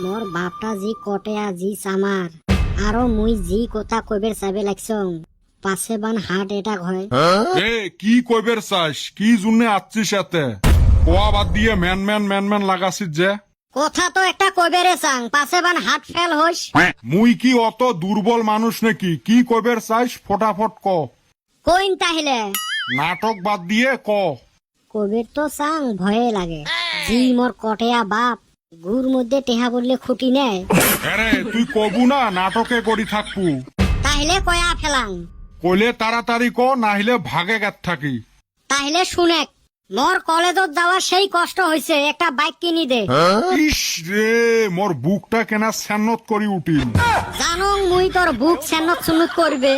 মোর বাপটা জি কটেয়া জি সামার আরো মুই জি কথা কইবের চাইবে লাগছং পাশে বান হার্ট অ্যাটাক হয়। এ কি কইবের চাস? কি জন্য আসছিস এতে? কোয়া বাদ দিয়ে ম্যান লাগাছিস যে? কথা তো একটা কইবেরে চাং পাশে বান হার্ট ফেল হইস। মুই কি অত দুর্বল মানুষ নাকি? কি কইবের চাস ফটাফট ক। কইন তাহলে নাটক বাদ দিয়ে ক। কইবের তো চাং ভয়ে লাগে। জি মোর কটেয়া বাপ গুর মধ্যে টেহা বললে খুঁটি নেয়। আরে তুই কবু না নাটকে করি থাকবু। তাহলে কয়া ফেলাং। কইলে তাড়াতাড়ি ক, নাহিলে ভাগে গেত থাকি। তাহলে শুনেক মোর কলেজত যাওয়ার সেই কষ্ট হইছে, একটা বাইক কিনি দে। ইস রে, মোর বুকটা কেনা স্যানত করি উঠিল। জানং মুই তোর বুক সেনত সুনুত করবে,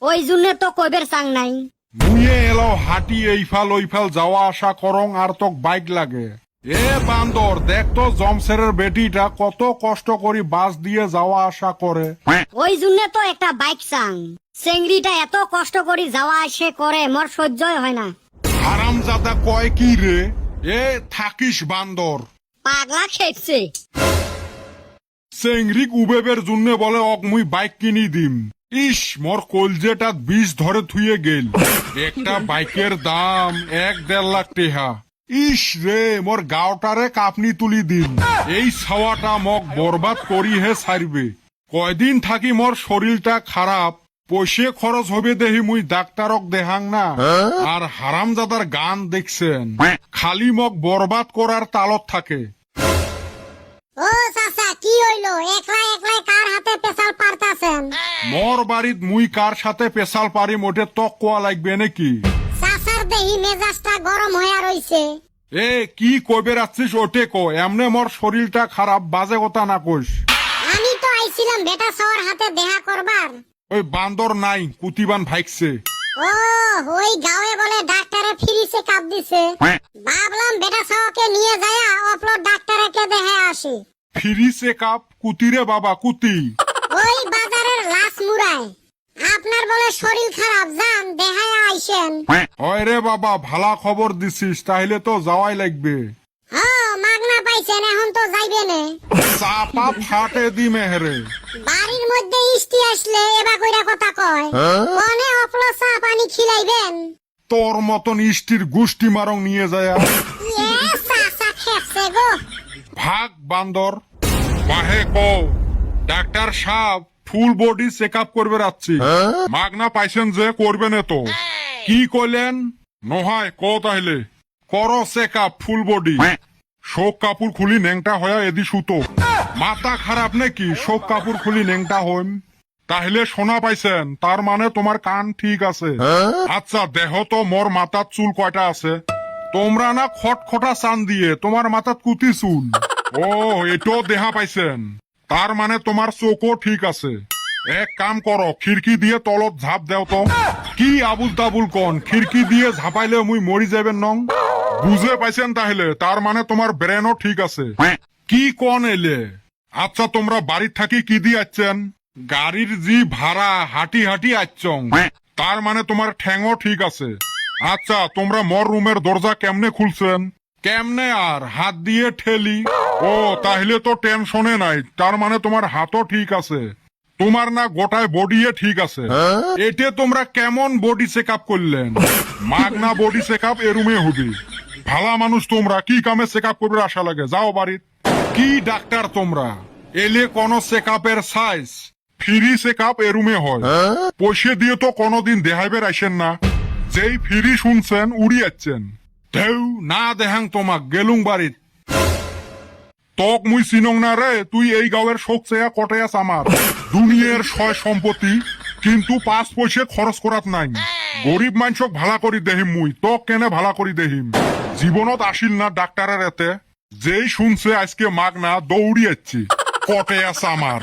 ওই জন্য তো কইবের চাং নাই। মুয়ে এলো হাঁটি এইফাল ওইফাল যাওয়া আসা করং আর তোক বাইক লাগে। এ বান্দর দেখ তো জমশেরের বেটিটা কত কষ্ট করি বাস দিয়ে যাওয়া আসা করে। ওই জন্য তো একটা বাইক চাং। চেংড়িটা এত কষ্ট করি যাওয়া আসে করে মোর সহ্যই হয় না। হারামজাদা কয় কি রে? এ থাকিস বান্দর। পাগলা খেপছে। চেংরিক উবেবের জন্য বলে অক মুই বাইক কিনি দিম। ইস মোর কলজেটা বিষ ধরে থুয়ে গেল। একটা বাইকের দাম 1-1.5 লাখ টেহা। ইস রে, মোর গাওটারে কাপনি তুলি দিন। এই ছাওয়াটা মক বরবাদ করি হে ছাড়বে। কয়দিন থাকি মোর শরীরটা খারাপ, পয়সে খরচ হবে দেহি মুই ডাক্তারক দেহাং না। আর হারামজাদার গান দেখছেন, খালি মক বরবাদ করার তালত থাকে। ও চাচা কি হইলো? একলা একলা কার হাতে পেশাল পারতাছেন? মোর বাড়িত মুই কার সাথে পেশাল পারি মোটে তক কোয়া লাগবে নাকি? চাচার দেহি মেজাজটা গরম হইয়া রইছে। এ কি কইবে রাখছিস ওটে কো, এমনে মোর শরীরটা খারাপ, বাজে কথা না কইস। আমি তো আইছিলাম বেটা সওয়ার হাতে দেখা করবার। ওই বান্দর নাই, কুতিবান ভাইকছে। ও ওই গাঁয়ে বলে ডাক্তারে ফ্রি চেকআপ দিছে। ভাবলাম বেটা সওয়াকে নিয়ে যায়া অপলোড ডাক্তারকে দেখে আসি। Free check up? কুতিরে বাবা কুতি? ওই বাজারের লাশ মুড়ায়। আপনার বলে শরীর খারাপ, যান দেখায় আইসেন। হয় রে বাবা, ভালা খবর দিছিস, তাহলে তো যাওয়াই লাগবে। হ্যাঁ মাগনা পাইছেন, এখন তো যাইবেনে। চাপা ফাটে দি মেহরে। বাড়ির মধ্যে ইষ্টি আসলে এবার কইরা কথা কয়। মনে অপলো চা পানি খিলাইবেন। তোর মতন ইষ্টির গুষ্টি মারং নিয়ে যায়। এ চাচা খেপছে গো। ভাগ বান্দর। বাহে কো ডাক্তার সাহেব ফুল বডি চেক আপ করবে রাখছি। মাগনা পাইছেন যে করবে না তো? কি কইলেন? নহায় ক তাহলে করো চেক আপ ফুল বডি। শোক কাপড় খুলি নেংটা হয়া এদি সুতো। মাথা খারাপ নাকি? শোক কাপড় খুলি নেংটা হইম? তাহলে শোনা পাইছেন, তার মানে তোমার কান ঠিক আছে। আচ্ছা দেহ তো মোর মাথার চুল কয়টা আছে? তোমরা না খটখটা চান দিয়ে, তোমার মাথার কুতি চুল। ও এটাও দেহা পাইছেন, তার মানে তোমার চোখও ঠিক আছে। এক কাম করো, খিড়কি দিয়ে তলত ঝাঁপ দেও তো। কি আবুল তাবুল কন? খিড়কি দিয়ে ঝাঁপাইলে মুই মরি যাবেন নং? বুঝে পাইছেন তাহলে, তার মানে তোমার ব্রেনও ঠিক আছে। কি কন এলে? আচ্ছা তোমরা বাড়ির থাকি কি দিয়ে আসছেন? গাড়ির জি ভাড়া হাঁটি হাঁটি আসছং, তার মানে তোমার ঠ্যাংও ঠিক আছে। আচ্ছা তোমরা মোর রুমের দরজা কেমনে খুলছেন? কেমনে আর হাত দিয়ে ঠেলি? ও তাহলে তো টেনশনে নাই, তার মানে তোমার হাতও ঠিক আছে। তোমার না গোটায় বডিয়ে ঠিক আছে। এতে তোমরা কেমন বডি চেক আপ করলেন? মাগনা বডি চেক আপ এ রুমে হবে। ভালা মানুষ তোমরা, কি কামে চেক আপ করবে আশা লাগে? যাও বাড়ির। কি ডাক্তার তোমরা? এলে কোন চেক আপের সাইজ? ফ্রি চেক আপ এ রুমে হয়। পয়সা দিয়ে তো কোনোদিন দেখাইবে আসেন না। যেই ফ্রি শুনছেন উড়ি যাচ্ছেন। ঢেউ না দেখাং তোমাক, গেলুং বাড়িত। তক মুই চিনং না রে, তুই এই গাঁয়ের শোক চেয়া কটে আস আমার। দুনিয়ার সয় সম্পত্তি, কিন্তু 5 পয়সা খরচ করাত নাই। গরিব মানুষক ভালা করি দেহিম মুই, তক কেনে ভালা করি দেহিম? জীবনত আসিল না ডাক্তারের এতে। যেই শুনছে আজকে মাগ না দৌড়ি যাচ্ছি, কটে আস আমার।